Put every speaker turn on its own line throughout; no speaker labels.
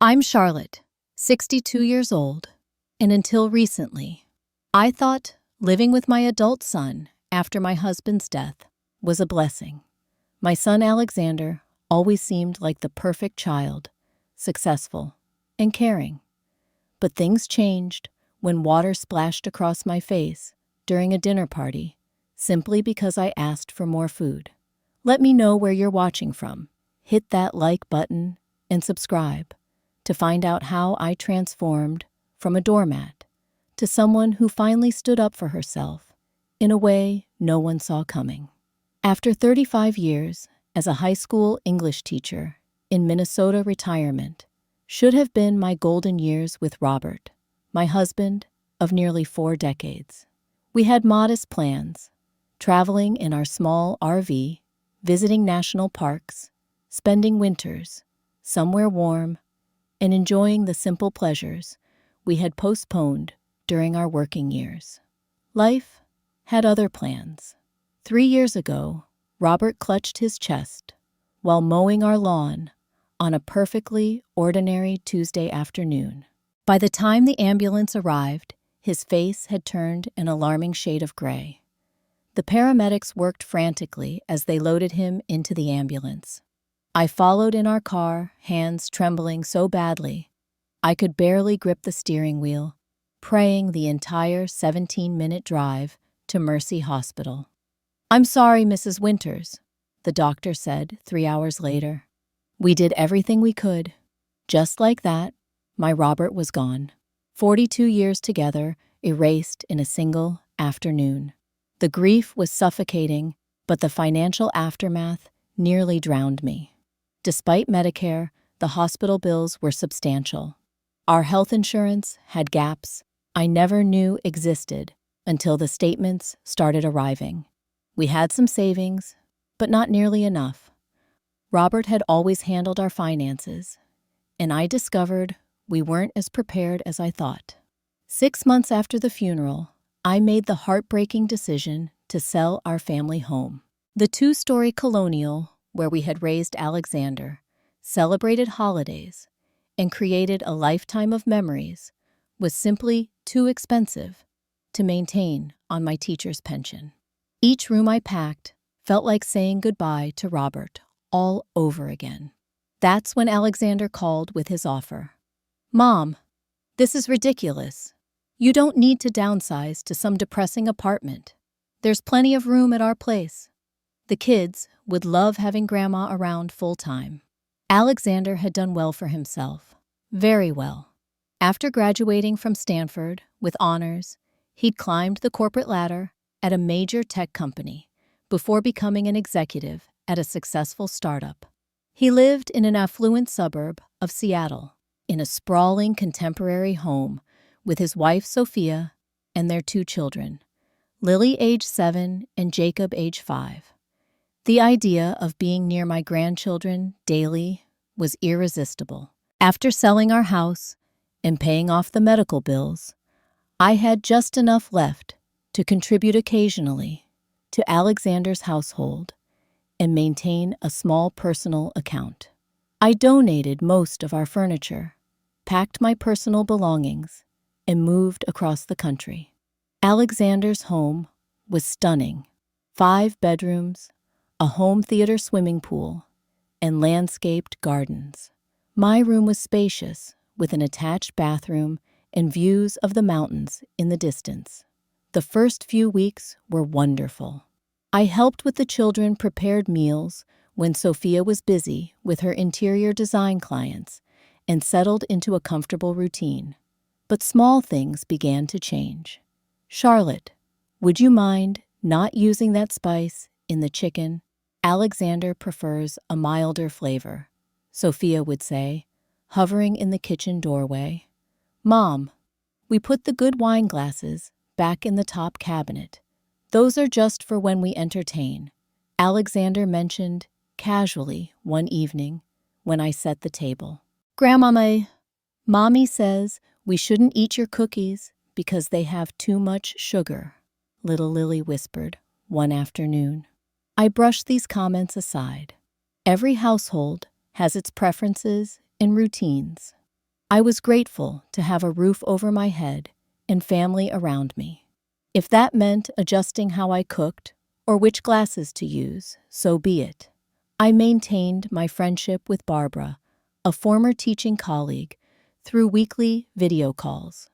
I'm Charlotte, 62 years old, and until recently, I thought living with my adult son after my husband's death was a blessing. My son Alexander always seemed like the perfect child, successful and caring. But things changed when water splashed across my face during a dinner party simply because I asked for more food. Let me know where you're watching from. Hit that like button and subscribe to find out how I transformed from a doormat to someone who finally stood up for herself in a way no one saw coming. After 35 years as a high school English teacher in Minnesota, retirement should have been my golden years with Robert, my husband of nearly 4 decades. We had modest plans, traveling in our small RV, visiting national parks, spending winters somewhere warm, and enjoying the simple pleasures we had postponed during our working years. Life had other plans. 3 years ago, Robert clutched his chest while mowing our lawn on a perfectly ordinary Tuesday afternoon. By the time the ambulance arrived, his face had turned an alarming shade of gray. The paramedics worked frantically as they loaded him into the ambulance. I followed in our car, hands trembling so badly I could barely grip the steering wheel, praying the entire 17-minute drive to Mercy Hospital. "I'm sorry, Mrs. Winters," the doctor said 3 hours later. "We did everything we could." Just like that, my Robert was gone. 42 years together, erased in a single afternoon. The grief was suffocating, but the financial aftermath nearly drowned me. Despite Medicare, the hospital bills were substantial. Our health insurance had gaps I never knew existed until the statements started arriving. We had some savings, but not nearly enough. Robert had always handled our finances, and I discovered we weren't as prepared as I thought. 6 months after the funeral, I made the heartbreaking decision to sell our family home. The 2-story colonial where we had raised Alexander, celebrated holidays, and created a lifetime of memories was simply too expensive to maintain on my teacher's pension. Each room I packed felt like saying goodbye to Robert all over again. That's when Alexander called with his offer. "Mom, this is ridiculous. You don't need to downsize to some depressing apartment. There's plenty of room at our place. The kids would love having Grandma around full-time." Alexander had done well for himself, very well. After graduating from Stanford with honors, he'd climbed the corporate ladder at a major tech company before becoming an executive at a successful startup. He lived in an affluent suburb of Seattle, in a sprawling contemporary home with his wife Sophia and their 2 children, Lily age 7 and Jacob age 5. The idea of being near my grandchildren daily was irresistible. After selling our house and paying off the medical bills, I had just enough left to contribute occasionally to Alexander's household and maintain a small personal account. I donated most of our furniture, packed my personal belongings, and moved across the country. Alexander's home was stunning. 5 bedrooms, a home theater swimming pool, and landscaped gardens. My room was spacious, with an attached bathroom and views of the mountains in the distance. The first few weeks were wonderful. I helped with the children prepared meals when Sophia was busy with her interior design clients and settled into a comfortable routine. But small things began to change. "Charlotte, would you mind not using that spice in the chicken? Alexander prefers a milder flavor," Sophia would say, hovering in the kitchen doorway. "Mom, we put the good wine glasses back in the top cabinet. Those are just for when we entertain," Alexander mentioned casually one evening when I set the table. Mommy says we shouldn't eat your cookies because they have too much sugar," little Lily whispered one afternoon. I brushed these comments aside. Every household has its preferences and routines. I was grateful to have a roof over my head and family around me. If that meant adjusting how I cooked or which glasses to use, so be it. I maintained my friendship with Barbara, a former teaching colleague, through weekly video calls.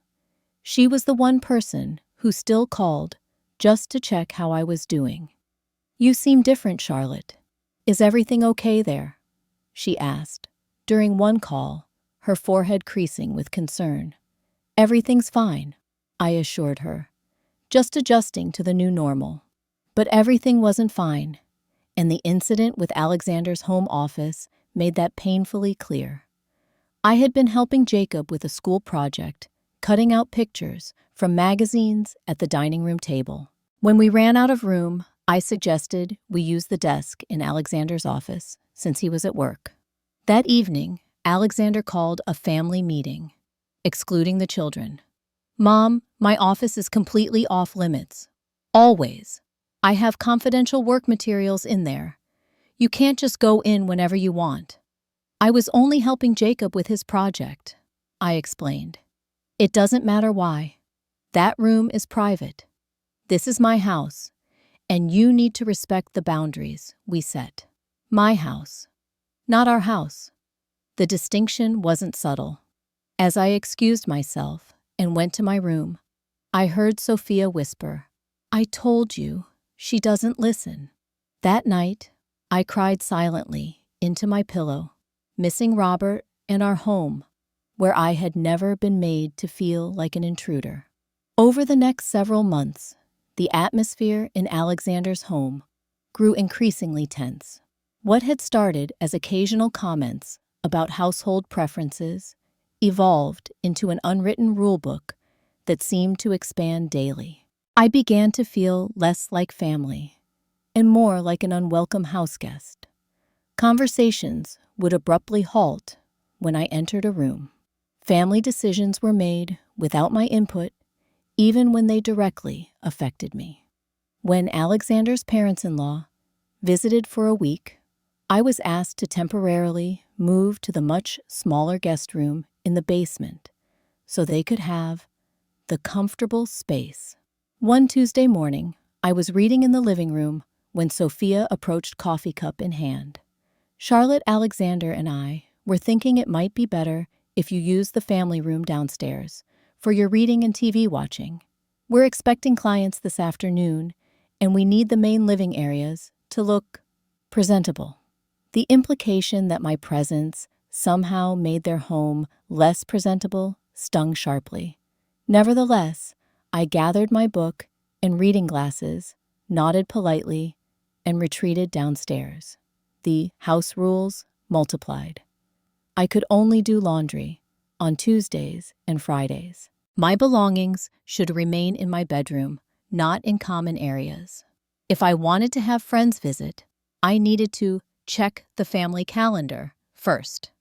She was the one person who still called just to check how I was doing. "You seem different, Charlotte. Is everything okay there?" she asked. During one call, her forehead creasing with concern. "Everything's fine," I assured her, just adjusting to the new normal. But everything wasn't fine, and the incident with Alexander's home office made that painfully clear. I had been helping Jacob with a school project, cutting out pictures from magazines at the dining room table. When we ran out of room, I suggested we use the desk in Alexander's office since he was at work. That evening, Alexander called a family meeting, excluding the children. "Mom, my office is completely off limits. Always. I have confidential work materials in there. You can't just go in whenever you want." "I was only helping Jacob with his project," I explained. "It doesn't matter why. That room is private. This is my house, and you need to respect the boundaries we set. My house, not our house." The distinction wasn't subtle. As I excused myself and went to my room, I heard Sophia whisper, "I told you, she doesn't listen." That night, I cried silently into my pillow, missing Robert and our home, where I had never been made to feel like an intruder. Over the next several months, the atmosphere in Alexander's home grew increasingly tense. What had started as occasional comments about household preferences evolved into an unwritten rulebook that seemed to expand daily. I began to feel less like family and more like an unwelcome houseguest. Conversations would abruptly halt when I entered a room. Family decisions were made without my input, even when they directly affected me. When Alexander's parents-in-law visited for a week, I was asked to temporarily move to the much smaller guest room in the basement so they could have the comfortable space. One Tuesday morning, I was reading in the living room when Sophia approached, coffee cup in hand. "Charlotte, Alexander and I were thinking it might be better if you use the family room downstairs for your reading and TV watching. We're expecting clients this afternoon, and we need the main living areas to look presentable." The implication that my presence somehow made their home less presentable stung sharply. Nevertheless, I gathered my book and reading glasses, nodded politely, and retreated downstairs. The house rules multiplied. I could only do laundry on Tuesdays and Fridays. My belongings should remain in my bedroom, not in common areas. If I wanted to have friends visit, I needed to check the family calendar first.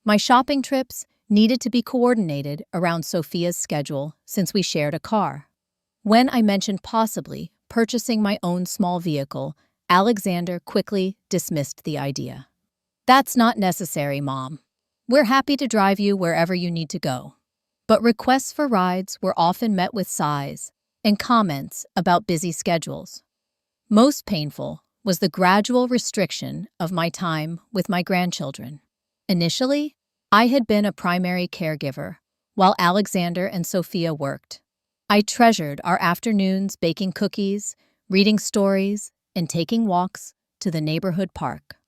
My shopping trips needed to be coordinated around Sophia's schedule since we shared a car. When I mentioned possibly purchasing my own small vehicle, Alexander quickly dismissed the idea. "That's not necessary, Mom. We're happy to drive you wherever you need to go." But requests for rides were often met with sighs and comments about busy schedules. Most painful was the gradual restriction of my time with my grandchildren. Initially, I had been a primary caregiver while Alexander and Sophia worked. I treasured our afternoons baking cookies, reading stories, and taking walks to the neighborhood park.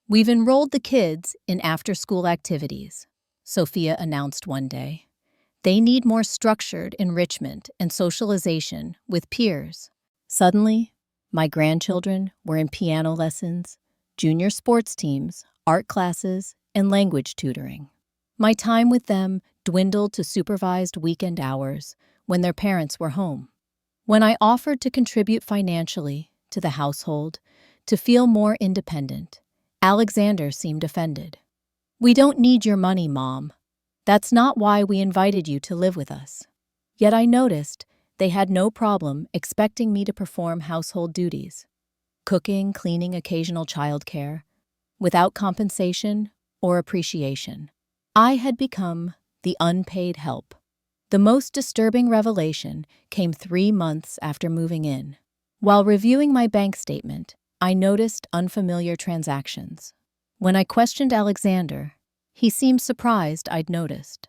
"We've enrolled the kids in after-school activities," Sophia announced one day. "They need more structured enrichment and socialization with peers." Suddenly, my grandchildren were in piano lessons, junior sports teams, art classes, and language tutoring. My time with them dwindled to supervised weekend hours when their parents were home. When I offered to contribute financially to the household to feel more independent, Alexander seemed offended. "We don't need your money, Mom. That's not why we invited you to live with us." Yet I noticed they had no problem expecting me to perform household duties, cooking, cleaning, occasional childcare, without compensation or appreciation. I had become the unpaid help. The most disturbing revelation came 3 months after moving in. While reviewing my bank statement, I noticed unfamiliar transactions. When I questioned Alexander, he seemed surprised I'd noticed.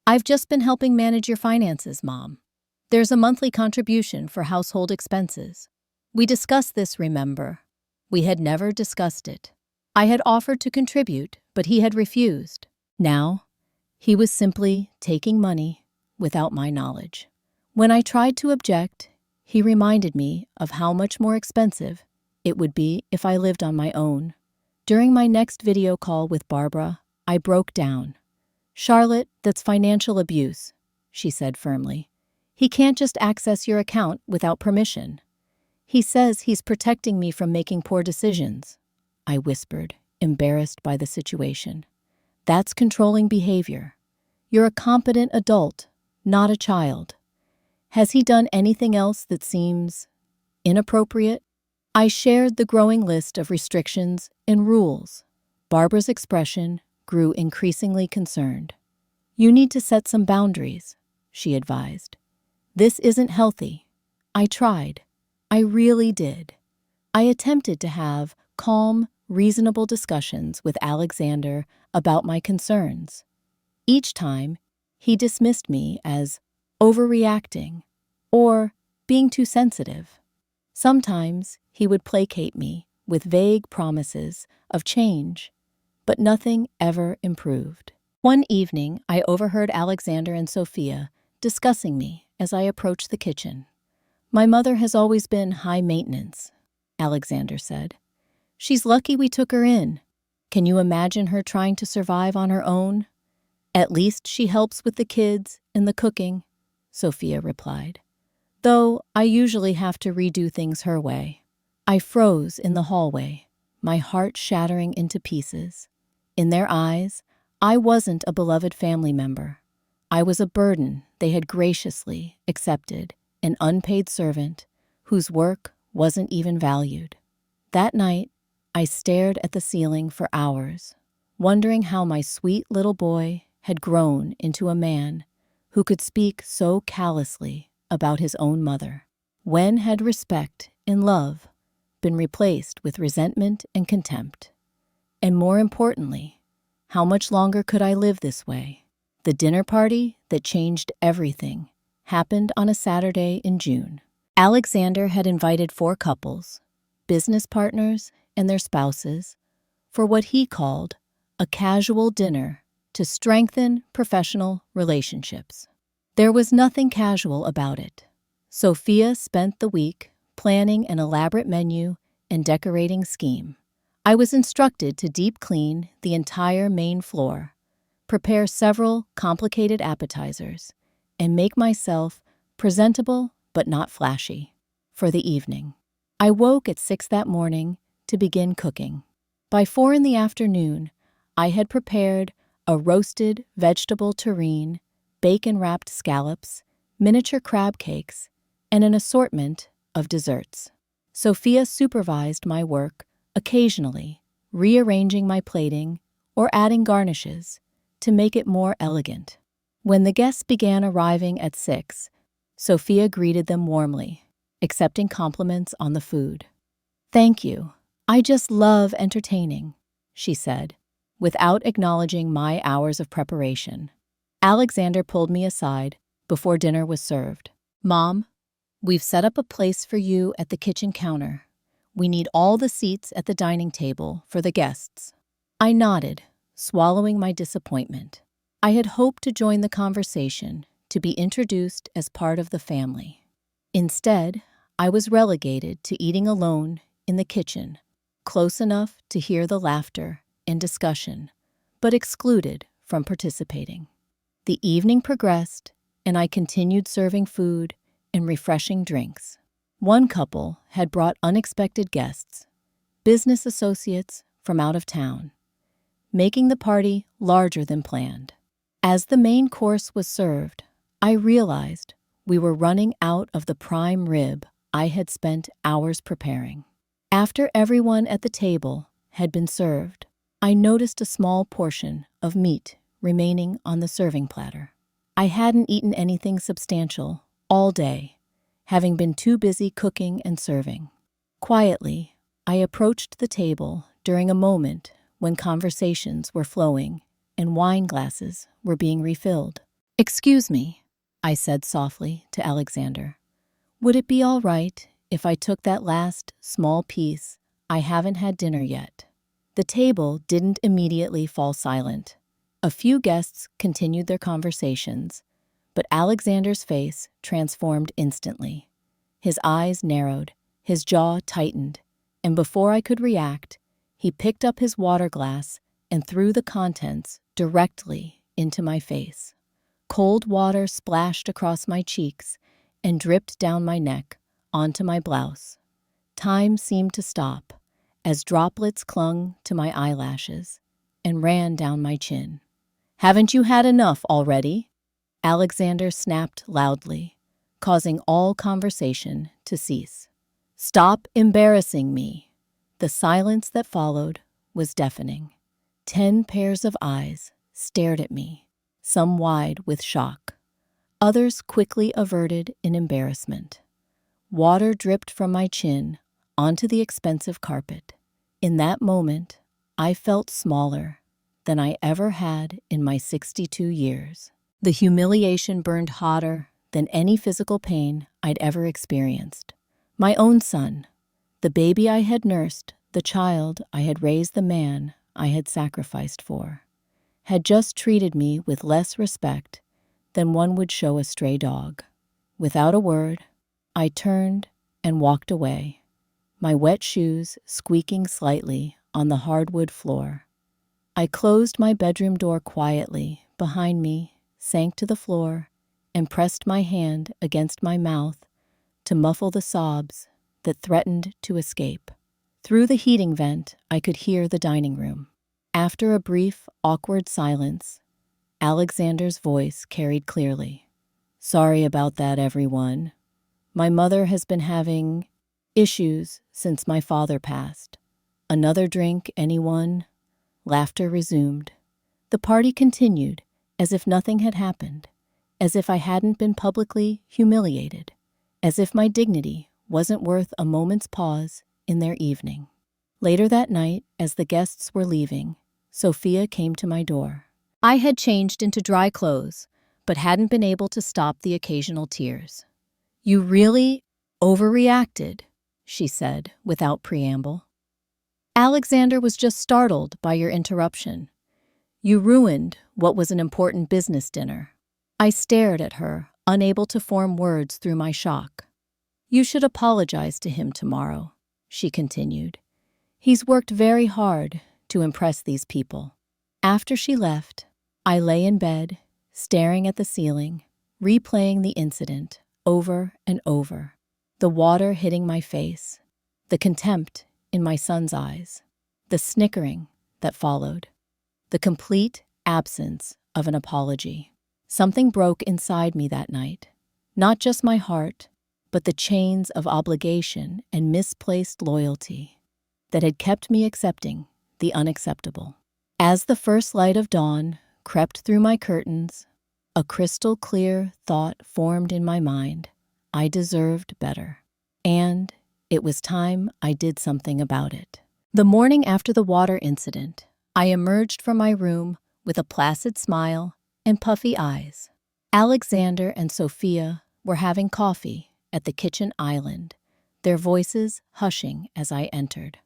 "I've just been helping manage your finances, Mom. There's a monthly contribution for household expenses. We discussed this, remember?" We had never discussed it. I had offered to contribute, but he had refused. Now, he was simply taking money without my knowledge. When I tried to object, he reminded me of how much more expensive it would be if I lived on my own. During my next video call with Barbara, I broke down. "Charlotte, that's financial abuse," she said firmly. "He can't just access your account without permission. He says he's protecting me from making poor decisions," I whispered, embarrassed by the situation. "That's controlling behavior. You're a competent adult, not a child. Has he done anything else that seems inappropriate?" I shared the growing list of restrictions and rules. Barbara's expression grew increasingly concerned. "You need to set some boundaries," she advised. "This isn't healthy." I tried. I really did. I attempted to have calm, reasonable discussions with Alexander about my concerns. Each time, he dismissed me as overreacting or being too sensitive. Sometimes he would placate me with vague promises of change, but nothing ever improved. One evening, I overheard Alexander and Sophia discussing me as I approached the kitchen. "My mother has always been high maintenance," Alexander said. "She's lucky we took her in. Can you imagine her trying to survive on her own?" "At least she helps with the kids and the cooking," Sophia replied. "Though I usually have to redo things her way." I froze in the hallway, my heart shattering into pieces. In their eyes, I wasn't a beloved family member. I was a burden they had graciously accepted, an unpaid servant whose work wasn't even valued. That night, I stared at the ceiling for hours, wondering how my sweet little boy had grown into a man who could speak so callously about his own mother. When had respect and love been replaced with resentment and contempt? And more importantly, how much longer could I live this way? The dinner party that changed everything happened on a Saturday in June. Alexander had invited 4 couples, business partners and their spouses, for what he called a casual dinner to strengthen professional relationships. There was nothing casual about it. Sophia spent the week planning an elaborate menu and decorating scheme. I was instructed to deep clean the entire main floor, prepare several complicated appetizers, and make myself presentable but not flashy for the evening. I woke at 6 that morning to begin cooking. By 4 in the afternoon, I had prepared a roasted vegetable terrine, bacon-wrapped scallops, miniature crab cakes, and an assortment of desserts. Sophia supervised my work, occasionally rearranging my plating or adding garnishes to make it more elegant. When the guests began arriving at 6, Sophia greeted them warmly, accepting compliments on the food. "Thank you. I just love entertaining," she said, without acknowledging my hours of preparation. Alexander pulled me aside before dinner was served. "Mom, we've set up a place for you at the kitchen counter. We need all the seats at the dining table for the guests." I nodded, swallowing my disappointment. I had hoped to join the conversation, to be introduced as part of the family. Instead, I was relegated to eating alone in the kitchen, close enough to hear the laughter and discussion, but excluded from participating. The evening progressed, and I continued serving food and refreshing drinks. One couple had brought unexpected guests, business associates from out of town, making the party larger than planned. As the main course was served, I realized we were running out of the prime rib I had spent hours preparing. After everyone at the table had been served, I noticed a small portion of meat remaining on the serving platter. I hadn't eaten anything substantial all day, having been too busy cooking and serving. Quietly, I approached the table during a moment when conversations were flowing and wine glasses were being refilled. "Excuse me," I said softly to Alexander. "Would it be all right if I took that last small piece? I haven't had dinner yet." The table didn't immediately fall silent. A few guests continued their conversations, but Alexander's face transformed instantly. His eyes narrowed, his jaw tightened, and before I could react, he picked up his water glass and threw the contents directly into my face. Cold water splashed across my cheeks and dripped down my neck onto my blouse. Time seemed to stop as droplets clung to my eyelashes and ran down my chin. "Haven't you had enough already?" Alexander snapped loudly, causing all conversation to cease. "Stop embarrassing me." The silence that followed was deafening. 10 pairs of eyes stared at me, some wide with shock. Others quickly averted in embarrassment. Water dripped from my chin onto the expensive carpet. In that moment, I felt smaller than I ever had in my 62 years. The humiliation burned hotter than any physical pain I'd ever experienced. My own son, the baby I had nursed, the child I had raised, the man I had sacrificed for, had just treated me with less respect than one would show a stray dog. Without a word, I turned and walked away, my wet shoes squeaking slightly on the hardwood floor. I closed my bedroom door quietly behind me, sank to the floor, and pressed my hand against my mouth to muffle the sobs that threatened to escape. Through the heating vent, I could hear the dining room. After a brief, awkward silence, Alexander's voice carried clearly. "Sorry about that, everyone. My mother has been having issues since my father passed. Another drink, anyone?" Laughter resumed. The party continued, as if nothing had happened, as if I hadn't been publicly humiliated, as if my dignity wasn't worth a moment's pause in their evening. Later that night, as the guests were leaving, Sophia came to my door. I had changed into dry clothes, but hadn't been able to stop the occasional tears. "You really overreacted," she said without preamble. "Alexander was just startled by your interruption. You ruined what was an important business dinner." I stared at her, unable to form words through my shock. "You should apologize to him tomorrow," she continued. "He's worked very hard to impress these people." After she left, I lay in bed, staring at the ceiling, replaying the incident over and over. The water hitting my face, the contempt in my son's eyes, the snickering that followed, the complete absence of an apology. Something broke inside me that night, not just my heart, but the chains of obligation and misplaced loyalty that had kept me accepting the unacceptable. As the first light of dawn crept through my curtains, a crystal clear thought formed in my mind. I deserved better, and it was time I did something about it. The morning after the water incident, I emerged from my room with a placid smile and puffy eyes. Alexander and Sophia were having coffee at the kitchen island, their voices hushing as I entered.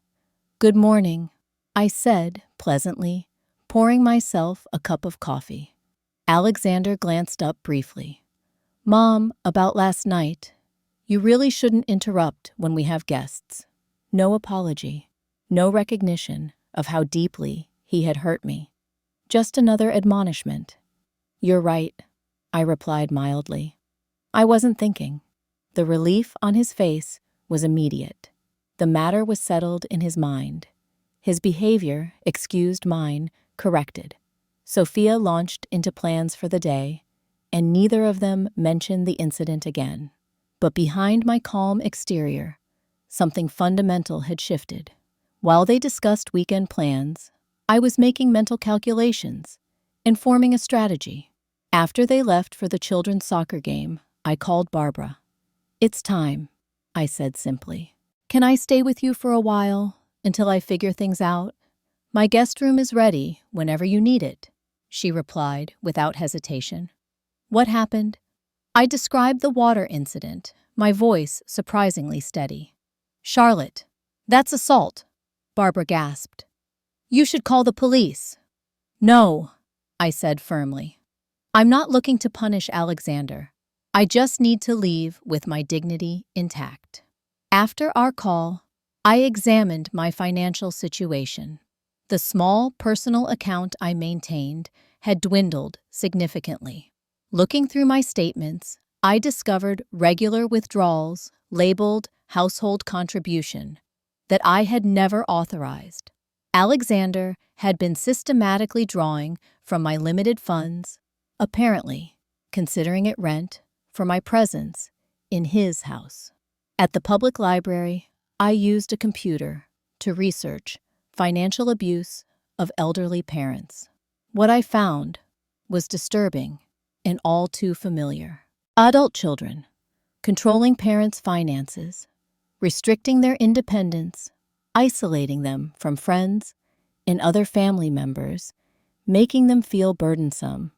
"Good morning," I said pleasantly, pouring myself a cup of coffee. Alexander glanced up briefly. "Mom, about last night. You really shouldn't interrupt when we have guests." No apology, no recognition of how deeply he had hurt me. Just another admonishment. "You're right," I replied mildly. I wasn't thinking. The relief on his face was immediate. The matter was settled in his mind. His behavior, excused mine, corrected. Sophia launched into plans for the day, and neither of them mentioned the incident again. But behind my calm exterior, something fundamental had shifted. While they discussed weekend plans, I was making mental calculations, and forming a strategy. After they left for the children's soccer game, I called Barbara. "It's time," I said simply. "Can I stay with you for a while until I figure things out? My guest room is ready whenever you need it," she replied without hesitation. What happened? I described the water incident, my voice surprisingly steady. "Charlotte, that's assault," Barbara gasped. "You should call the police." "No," I said firmly. "I'm not looking to punish Alexander. I just need to leave with my dignity intact." After our call, I examined my financial situation. The small personal account I maintained had dwindled significantly. Looking through my statements, I discovered regular withdrawals labeled household contribution that I had never authorized. Alexander had been systematically drawing from my limited funds, apparently considering it rent for my presence in his house. At the public library, I used a computer to research financial abuse of elderly parents. What I found was disturbing and all too familiar. Adult children controlling parents' finances, restricting their independence, isolating them from friends and other family members, making them feel burdensome.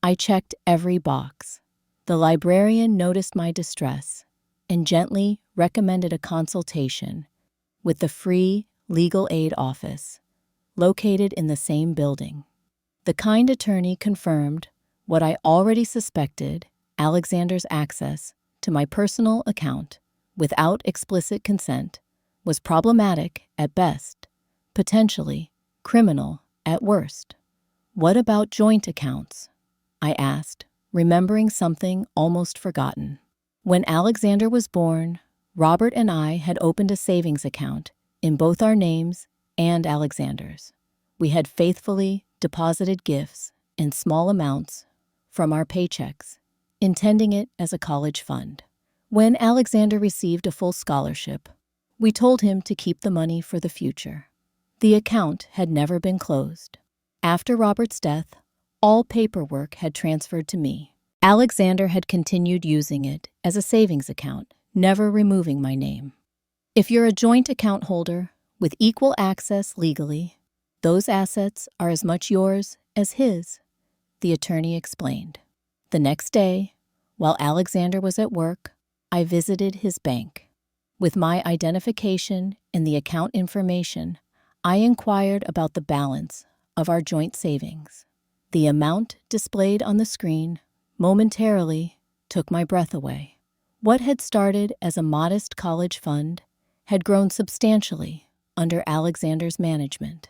I checked every box. The librarian noticed my distress and gently recommended a consultation with the free legal aid office located in the same building. The kind attorney confirmed what I already suspected: Alexander's access to my personal account without explicit consent was problematic at best, potentially criminal at worst. "What about joint accounts?" I asked, remembering something almost forgotten. When Alexander was born, Robert and I had opened a savings account in both our names and Alexander's. We had faithfully deposited gifts in small amounts from our paychecks, intending it as a college fund. When Alexander received a full scholarship, we told him to keep the money for the future. The account had never been closed. After Robert's death, all paperwork had transferred to me. Alexander had continued using it as a savings account, never removing my name. "If you're a joint account holder with equal access legally, those assets are as much yours as his," the attorney explained. The next day, while Alexander was at work, I visited his bank. With my identification and the account information, I inquired about the balance of our joint savings. The amount displayed on the screen momentarily took my breath away. What had started as a modest college fund had grown substantially under Alexander's management.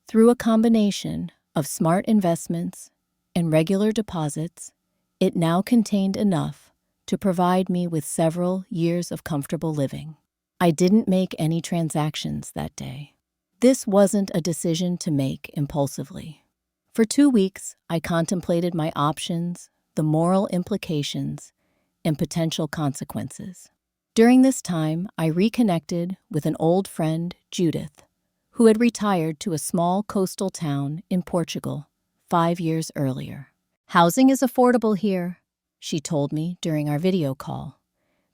Through a combination of smart investments and regular deposits, it now contained enough to provide me with several years of comfortable living. I didn't make any transactions that day. This wasn't a decision to make impulsively. For 2 weeks, I contemplated my options, the moral implications, and potential consequences. During this time, I reconnected with an old friend, Judith, who had retired to a small coastal town in Portugal 5 years earlier. "Housing is affordable here," she told me during our video call.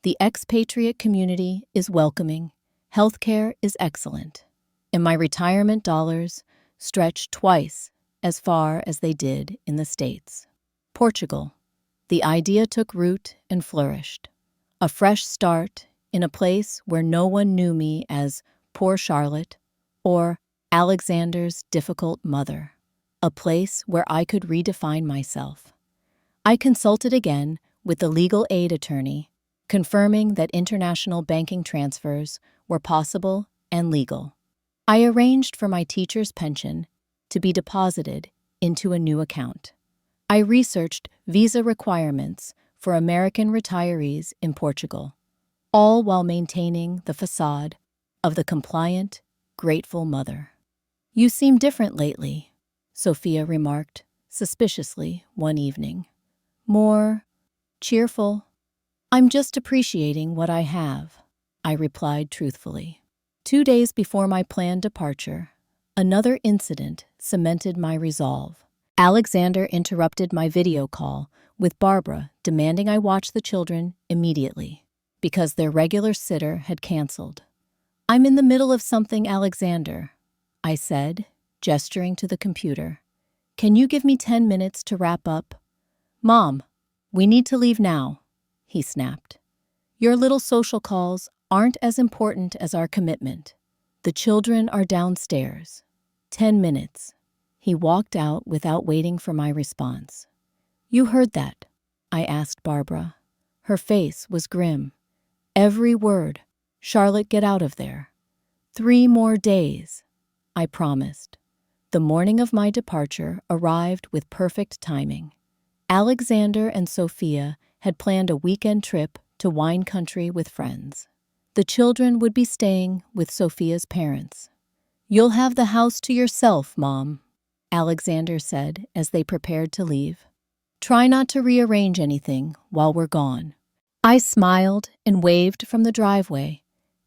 "The expatriate community is welcoming, healthcare is excellent, and my retirement dollars stretch twice as far as they did in the States." Portugal. The idea took root and flourished. A fresh start in a place where no one knew me as poor Charlotte or Alexander's difficult mother. A place where I could redefine myself. I consulted again with the legal aid attorney, confirming that international banking transfers were possible and legal. I arranged for my teacher's pension to be deposited into a new account. I researched visa requirements for American retirees in Portugal, all while maintaining the facade of the compliant, grateful mother. "You seem different lately," Sophia remarked suspiciously one evening. "More cheerful." "I'm just appreciating what I have," I replied truthfully. 2 days before my planned departure, another incident cemented my resolve. Alexander interrupted my video call with Barbara demanding I watch the children immediately because their regular sitter had canceled. "I'm in the middle of something, Alexander," I said, gesturing to the computer. "Can you give me 10 minutes to wrap up?" "Mom, we need to leave now," he snapped. "Your little social calls aren't as important as our commitment. The children are downstairs. 10 minutes. He walked out without waiting for my response. "You heard that?" I asked Barbara. Her face was grim. "Every word. Charlotte, get out of there." 3 more days, I promised. The morning of my departure arrived with perfect timing. Alexander and Sophia had planned a weekend trip to wine country with friends. The children would be staying with Sophia's parents. "You'll have the house to yourself, Mom," Alexander said as they prepared to leave. "Try not to rearrange anything while we're gone." I smiled and waved from the driveway.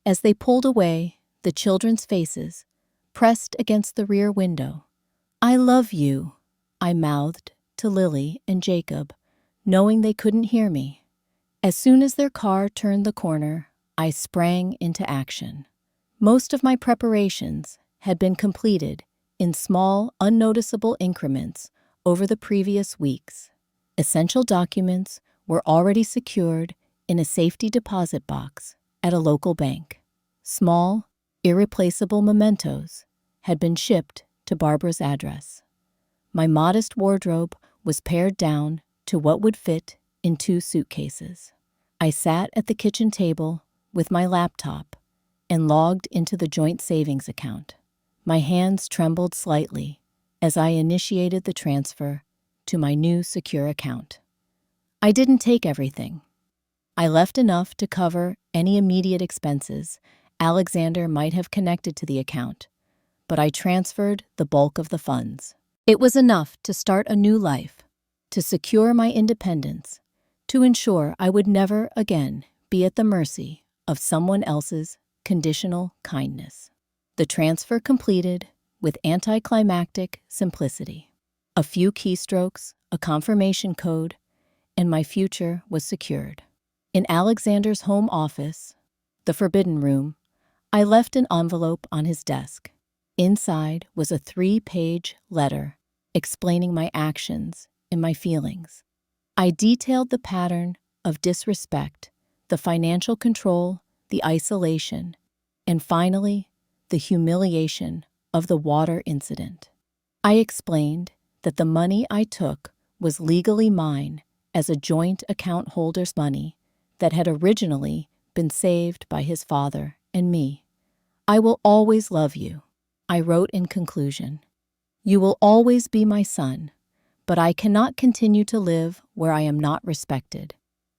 As they pulled away, the children's faces pressed against the rear window. "I love you," I mouthed to Lily and Jacob, knowing they couldn't hear me. As soon as their car turned the corner, I sprang into action. Most of my preparations had been completed in small, unnoticeable increments over the previous weeks. Essential documents were already secured in a safety deposit box at a local bank. Small, irreplaceable mementos had been shipped to Barbara's address. My modest wardrobe was pared down to what would fit in 2 suitcases. I sat at the kitchen table with my laptop and logged into the joint savings account. My hands trembled slightly as I initiated the transfer to my new secure account. I didn't take everything. I left enough to cover any immediate expenses Alexander might have connected to the account, but I transferred the bulk of the funds. It was enough to start a new life, to secure my independence, to ensure I would never again be at the mercy of someone else's conditional kindness. The transfer completed with anticlimactic simplicity. A few keystrokes, a confirmation code, and my future was secured. In Alexander's home office, the forbidden room, I left an envelope on his desk. Inside was a 3-page letter explaining my actions and my feelings. I detailed the pattern of disrespect, the financial control, the isolation, and finally, the humiliation of the water incident. I explained that the money I took was legally mine as a joint account holder's money that had originally been saved by his father and me. "I will always love you," I wrote in conclusion. "You will always be my son, but I cannot continue to live where I am not respected.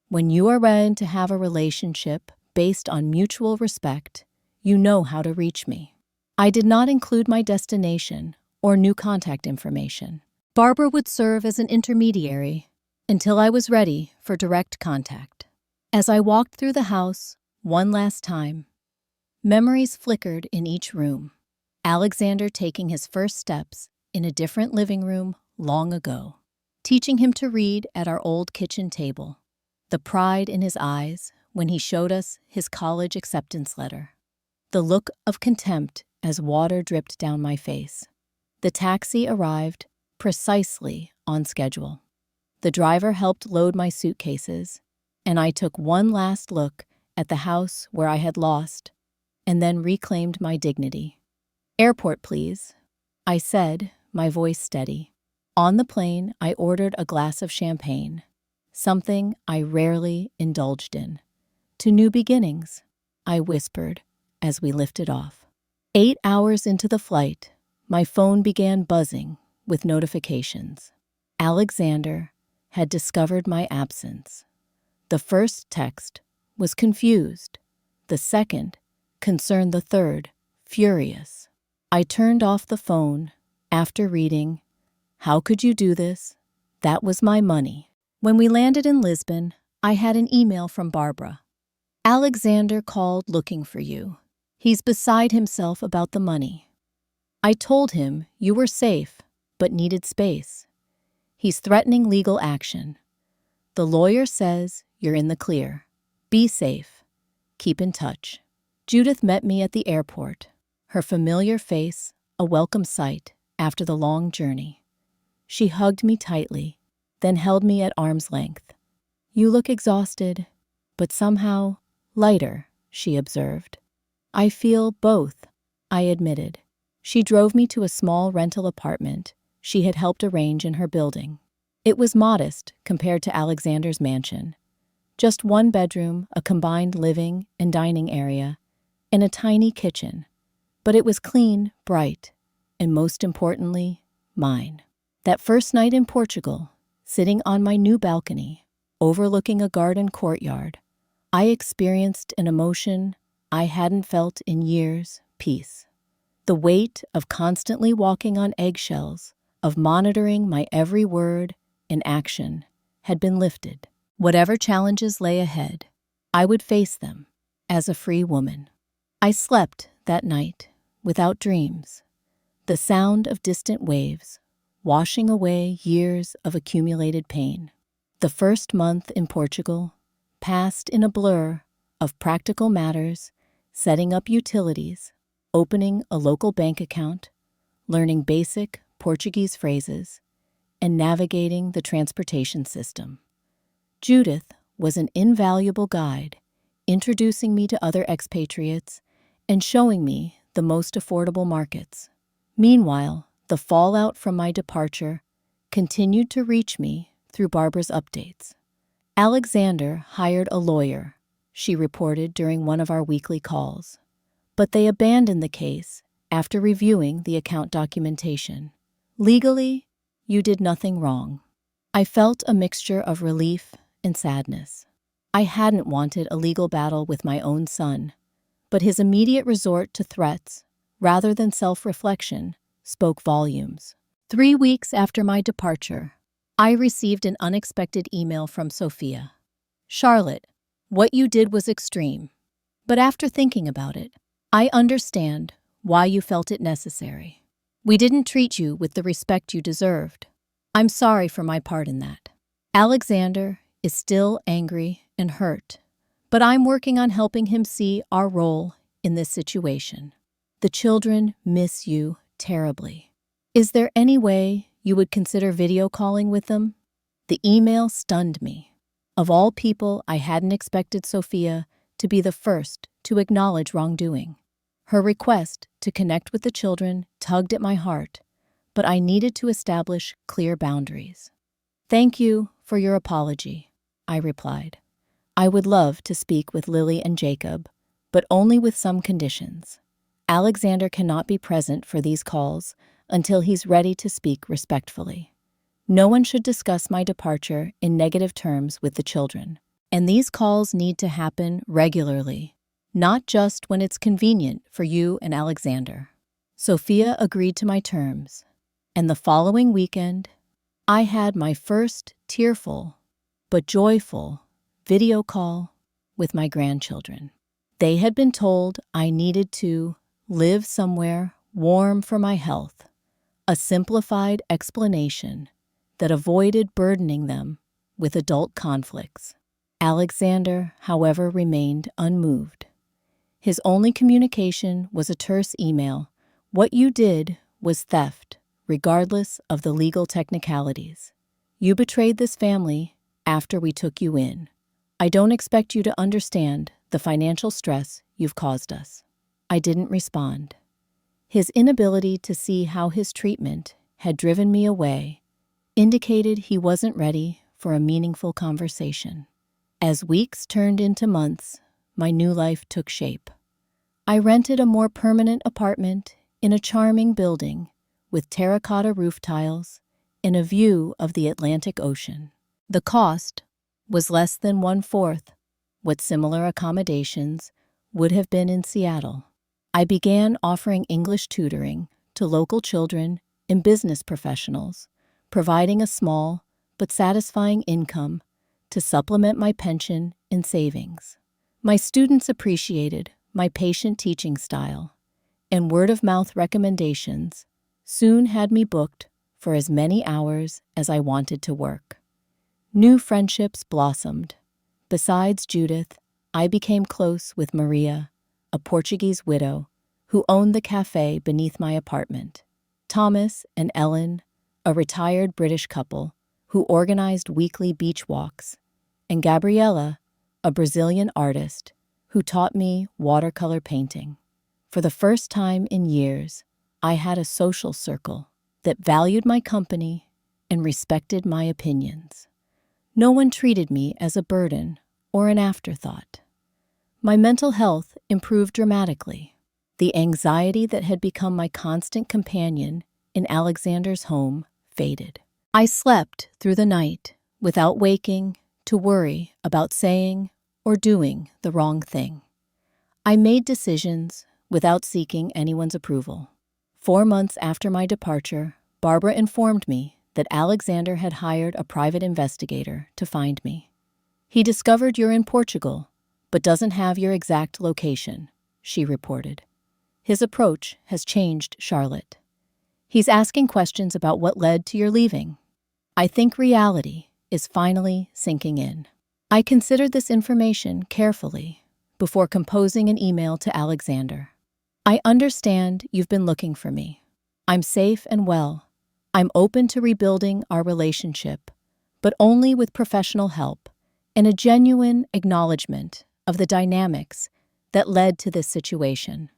When you are ready to have a relationship based on mutual respect, you know how to reach me." I did not include my destination or new contact information. Barbara would serve as an intermediary until I was ready for direct contact. As I walked through the house one last time, memories flickered in each room. Alexander taking his first steps in a different living room long ago, teaching him to read at our old kitchen table, the pride in his eyes when he showed us his college acceptance letter, the look of contempt as water dripped down my face. The taxi arrived precisely on schedule. The driver helped load my suitcases, and I took one last look at the house where I had lost and then reclaimed my dignity. "Airport, please," I said, my voice steady. On the plane, I ordered a glass of champagne, something I rarely indulged in. "To new beginnings," I whispered as we lifted off. 8 hours into the flight, my phone began buzzing with notifications. Alexander had discovered my absence. The first text was confused. The second concerned the third, furious. I turned off the phone after reading, "How could you do this? That was my money." When we landed in Lisbon, I had an email from Barbara. "Alexander called looking for you. He's beside himself about the money. I told him you were safe, but needed space. He's threatening legal action. The lawyer says you're in the clear. Be safe. Keep in touch. Judith met me at the airport, her familiar face a welcome sight after the long journey. She hugged me tightly, then held me at arm's length. You look exhausted, but somehow lighter, she observed. I feel both, I admitted. She drove me to a small rental apartment she had helped arrange in her building. It was modest compared to Alexander's mansion. Just one bedroom, a combined living and dining area, and a tiny kitchen. But it was clean, bright, and most importantly, mine. That first night in Portugal, sitting on my new balcony, overlooking a garden courtyard, I experienced an emotion I hadn't felt in years: peace. The weight of constantly walking on eggshells, of monitoring my every word and action, had been lifted. Whatever challenges lay ahead, I would face them as a free woman. I slept that night without dreams. The sound of distant waves washing away years of accumulated pain. The first month in Portugal passed in a blur of practical matters, setting up utilities, opening a local bank account, learning basic Portuguese phrases, and navigating the transportation system. Judith was an invaluable guide, introducing me to other expatriates and showing me the most affordable markets. Meanwhile, the fallout from my departure continued to reach me through Barbara's updates. Alexander hired a lawyer, she reported during one of our weekly calls, but they abandoned the case after reviewing the account documentation. Legally, you did nothing wrong. I felt a mixture of relief and sadness. I hadn't wanted a legal battle with my own son, but his immediate resort to threats, rather than self-reflection, spoke volumes. 3 weeks after my departure, I received an unexpected email from Sophia. Charlotte, what you did was extreme, but after thinking about it, I understand why you felt it necessary. We didn't treat you with the respect you deserved. I'm sorry for my part in that. Alexander is still angry and hurt, but I'm working on helping him see our role in this situation. The children miss you terribly. Is there any way you would consider video calling with them? The email stunned me. Of all people, I hadn't expected Sophia to be the first to acknowledge wrongdoing. Her request to connect with the children tugged at my heart, but I needed to establish clear boundaries. Thank you for your apology, I replied. I would love to speak with Lily and Jacob, but only with some conditions. Alexander cannot be present for these calls until he's ready to speak respectfully. No one should discuss my departure in negative terms with the children, and these calls need to happen regularly, not just when it's convenient for you and Alexander. Sophia agreed to my terms, and the following weekend, I had my first tearful but joyful video call with my grandchildren. They had been told I needed to live somewhere warm for my health, a simplified explanation that avoided burdening them with adult conflicts. Alexander, however, remained unmoved. His only communication was a terse email. What you did was theft, regardless of the legal technicalities. You betrayed this family after we took you in. I don't expect you to understand the financial stress you've caused us. I didn't respond. His inability to see how his treatment had driven me away indicated he wasn't ready for a meaningful conversation. As weeks turned into months, my new life took shape. I rented a more permanent apartment in a charming building with terracotta roof tiles and a view of the Atlantic Ocean. The cost was less than 1/4 what similar accommodations would have been in Seattle. I began offering English tutoring to local children and business professionals, providing a small but satisfying income to supplement my pension and savings. My students appreciated my patient teaching style, and word-of-mouth recommendations soon had me booked for as many hours as I wanted to work. New friendships blossomed. Besides Judith, I became close with Maria, a Portuguese widow who owned the cafe beneath my apartment, Thomas and Ellen, a retired British couple who organized weekly beach walks, and Gabriela, a Brazilian artist who taught me watercolor painting. For the first time in years, I had a social circle that valued my company and respected my opinions. No one treated me as a burden or an afterthought. My mental health improved dramatically. The anxiety that had become my constant companion in Alexander's home faded. I slept through the night without waking to worry about saying or doing the wrong thing. I made decisions without seeking anyone's approval. 4 months after my departure, Barbara informed me that Alexander had hired a private investigator to find me. "He discovered you're in Portugal, but doesn't have your exact location," she reported. "His approach has changed, Charlotte. He's asking questions about what led to your leaving. I think reality is finally sinking in." I considered this information carefully before composing an email to Alexander. "I understand you've been looking for me. I'm safe and well. I'm open to rebuilding our relationship, but only with professional help and a genuine acknowledgement of the dynamics that led to this situation.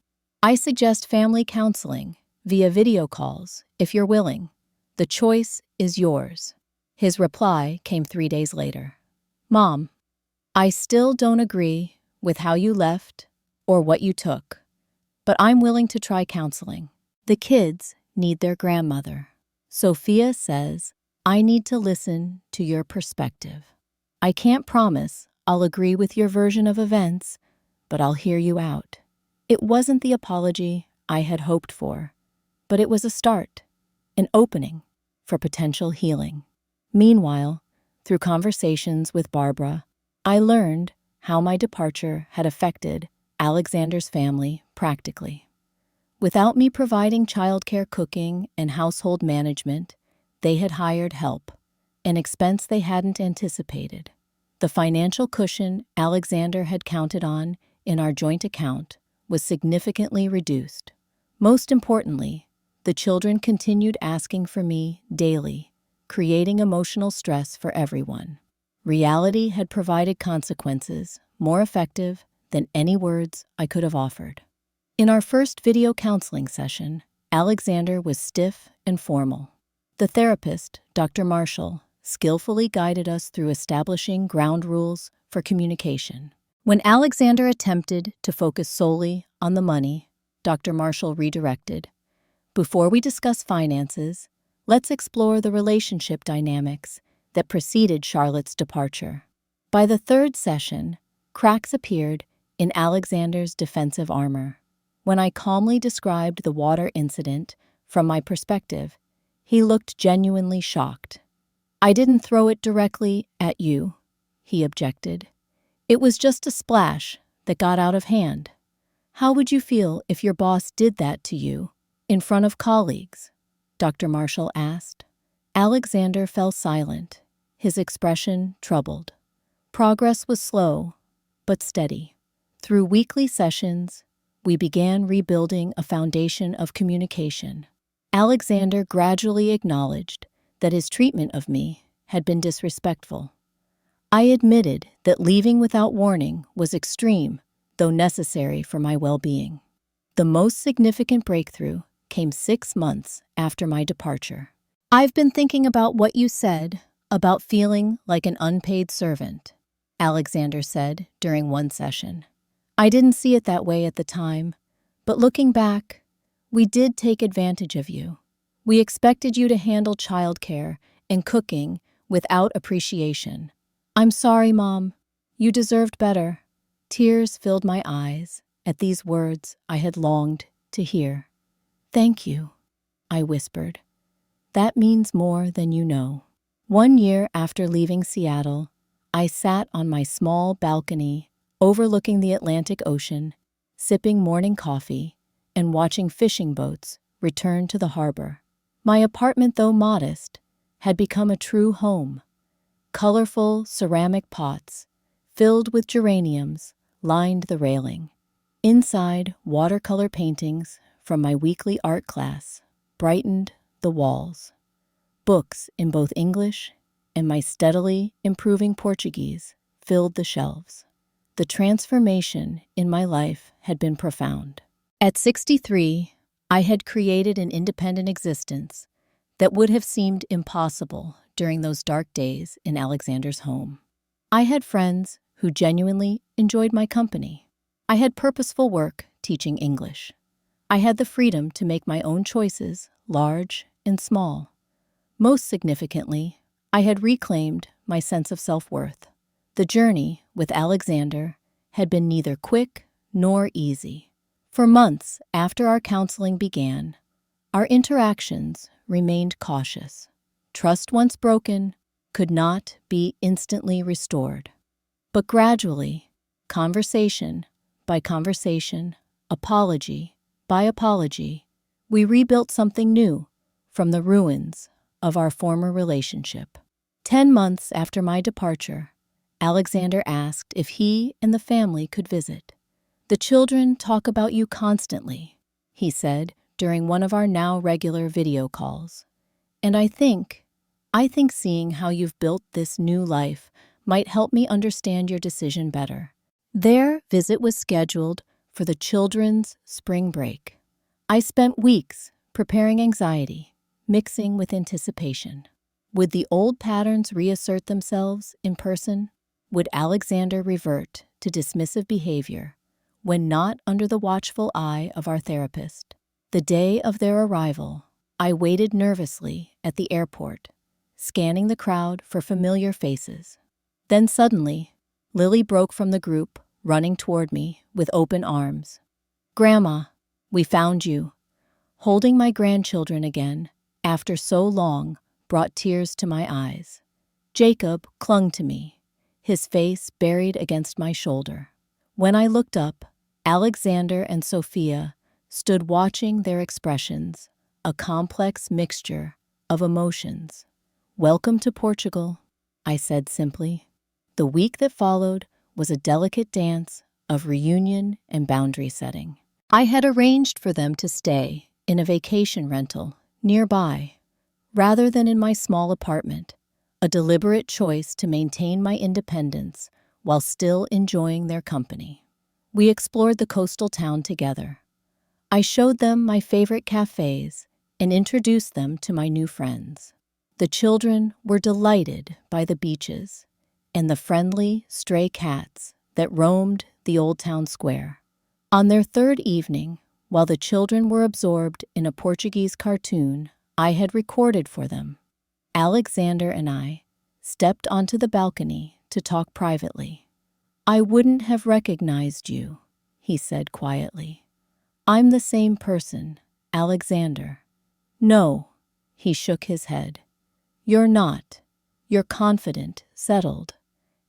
I suggest family counseling via video calls if you're willing. The choice is yours." His reply came 3 days later. "Mom, I still don't agree with how you left or what you took, but I'm willing to try counseling. The kids need their grandmother. Sophia says I need to listen to your perspective. I can't promise I'll agree with your version of events, but I'll hear you out." It wasn't the apology I had hoped for, but it was a start, an opening for potential healing. Meanwhile, through conversations with Barbara, I learned how my departure had affected Alexander's family practically. Without me providing childcare, cooking, and household management, they had hired help, an expense they hadn't anticipated. The financial cushion Alexander had counted on in our joint account was significantly reduced. Most importantly, the children continued asking for me daily, creating emotional stress for everyone. Reality had provided consequences more effective than any words I could have offered. In our first video counseling session, Alexander was stiff and formal. The therapist, Dr. Marshall, skillfully guided us through establishing ground rules for communication. When Alexander attempted to focus solely on the money, Dr. Marshall redirected. "Before we discuss finances, let's explore the relationship dynamics that preceded Charlotte's departure." By the third session, cracks appeared in Alexander's defensive armor. When I calmly described the water incident from my perspective, he looked genuinely shocked. "I didn't throw it directly at you," he objected. "It was just a splash that got out of hand. How would you feel if your boss did that to you in front of colleagues?" Dr. Marshall asked. Alexander fell silent, his expression troubled. Progress was slow, but steady. Through weekly sessions, we began rebuilding a foundation of communication. Alexander gradually acknowledged that his treatment of me had been disrespectful. I admitted that leaving without warning was extreme, though necessary for my well-being. The most significant breakthrough came 6 months after my departure. "I've been thinking about what you said about feeling like an unpaid servant," Alexander said during one session. "I didn't see it that way at the time, but looking back, we did take advantage of you. We expected you to handle childcare and cooking without appreciation. I'm sorry, Mom. You deserved better." Tears filled my eyes at these words I had longed to hear. "Thank you," I whispered. "That means more than you know." 1 year after leaving Seattle, I sat on my small balcony overlooking the Atlantic Ocean, sipping morning coffee and watching fishing boats return to the harbor. My apartment, though modest, had become a true home. Colorful ceramic pots, filled with geraniums, lined the railing. Inside, watercolor paintings from my weekly art class brightened the walls. Books in both English and my steadily improving Portuguese filled the shelves. The transformation in my life had been profound. At 63, I had created an independent existence that would have seemed impossible during those dark days in Alexander's home. I had friends who genuinely enjoyed my company. I had purposeful work teaching English. I had the freedom to make my own choices, large and small. Most significantly, I had reclaimed my sense of self-worth. The journey with Alexander had been neither quick nor easy. For months after our counseling began, our interactions remained cautious. Trust once broken could not be instantly restored. But gradually, conversation by conversation, apology by apology, we rebuilt something new from the ruins of our former relationship. 10 months after my departure, Alexander asked if he and the family could visit. "The children talk about you constantly," he said during one of our now regular video calls. "And I think seeing how you've built this new life might help me understand your decision better." Their visit was scheduled for the children's spring break. I spent weeks preparing anxiety, mixing with anticipation. Would the old patterns reassert themselves in person? Would Alexander revert to dismissive behavior when not under the watchful eye of our therapist? The day of their arrival, I waited nervously at the airport, scanning the crowd for familiar faces. Then suddenly, Lily broke from the group, running toward me with open arms. "Grandma, we found you." Holding my grandchildren again, after so long, brought tears to my eyes. Jacob clung to me, his face buried against my shoulder. When I looked up, Alexander and Sophia stood watching their expressions, a complex mixture of emotions. "Welcome to Portugal," I said simply. The week that followed was a delicate dance of reunion and boundary setting. I had arranged for them to stay in a vacation rental nearby, rather than in my small apartment, a deliberate choice to maintain my independence while still enjoying their company. We explored the coastal town together. I showed them my favorite cafes and introduced them to my new friends. The children were delighted by the beaches and the friendly stray cats that roamed the old town square. On their third evening, while the children were absorbed in a Portuguese cartoon I had recorded for them, Alexander and I stepped onto the balcony to talk privately. "I wouldn't have recognized you," he said quietly. "I'm the same person, Alexander." "No," he shook his head. "You're not. You're confident, settled,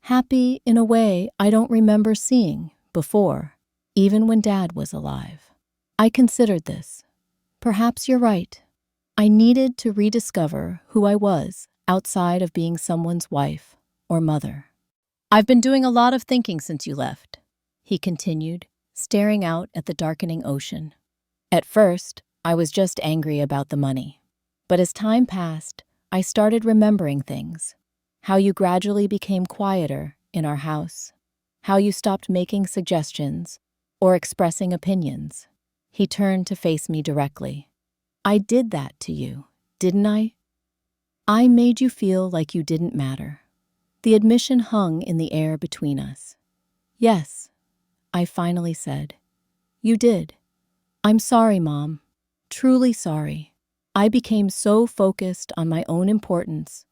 happy in a way I don't remember seeing before, even when Dad was alive." I considered this. Perhaps you're right. I needed to rediscover who I was outside of being someone's wife or mother. "I've been doing a lot of thinking since you left," he continued, staring out at the darkening ocean. "At first, I was just angry about the money. But as time passed, I started remembering things. How you gradually became quieter in our house. How you stopped making suggestions or expressing opinions." He turned to face me directly. "I did that to you, didn't I? I made you feel like you didn't matter." The admission hung in the air between us. "Yes," I finally said. "You did. I'm sorry, Mom. Truly sorry. I became so focused on my own importance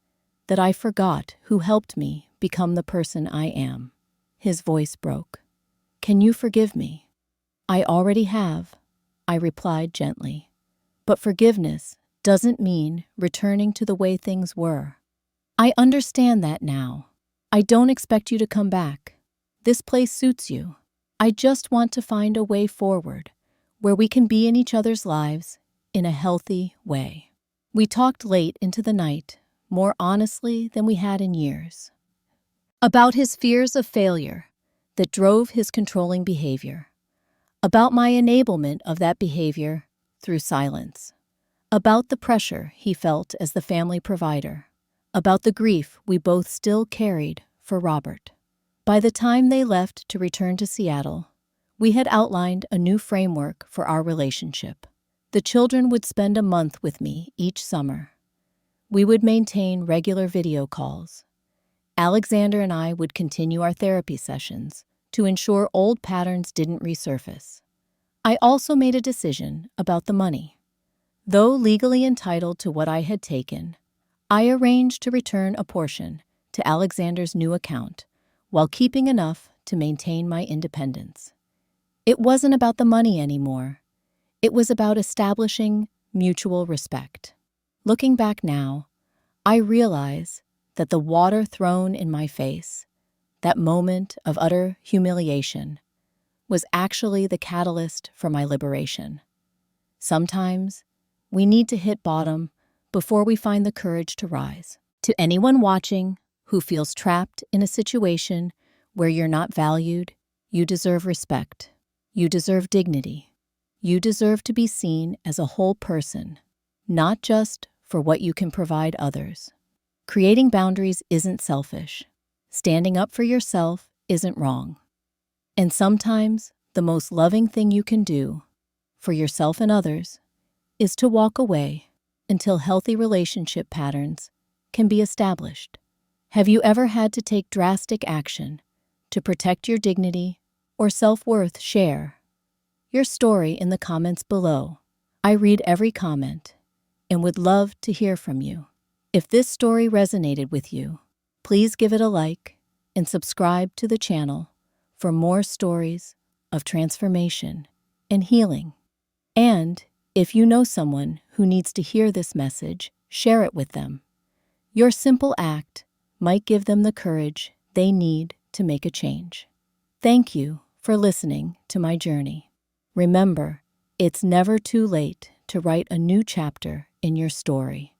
that I forgot who helped me become the person I am." His voice broke. "Can you forgive me?" "I already have," I replied gently. "But forgiveness doesn't mean returning to the way things were. I understand that now. I don't expect you to come back. This place suits you. I just want to find a way forward where we can be in each other's lives in a healthy way." We talked late into the night, more honestly than we had in years. About his fears of failure that drove his controlling behavior. About my enablement of that behavior through silence. About the pressure he felt as the family provider. About the grief we both still carried for Robert. By the time they left to return to Seattle, we had outlined a new framework for our relationship. The children would spend a month with me each summer. We would maintain regular video calls. Alexander and I would continue our therapy sessions to ensure old patterns didn't resurface. I also made a decision about the money. Though legally entitled to what I had taken, I arranged to return a portion to Alexander's new account while keeping enough to maintain my independence. It wasn't about the money anymore. It was about establishing mutual respect. Looking back now, I realize that the water thrown in my face, that moment of utter humiliation, was actually the catalyst for my liberation. Sometimes, we need to hit bottom before we find the courage to rise. To anyone watching who feels trapped in a situation where you're not valued, you deserve respect. You deserve dignity. You deserve to be seen as a whole person, not just for what you can provide others. Creating boundaries isn't selfish. Standing up for yourself isn't wrong. And sometimes, the most loving thing you can do for yourself and others is to walk away until healthy relationship patterns can be established. Have you ever had to take drastic action to protect your dignity or self-worth? Share your story in the comments below. I read every comment and would love to hear from you. If this story resonated with you, please give it a like and subscribe to the channel for more stories of transformation and healing. And if you know someone who needs to hear this message, share it with them. Your simple act might give them the courage they need to make a change. Thank you for listening to my journey. Remember, it's never too late to write a new chapter in your story.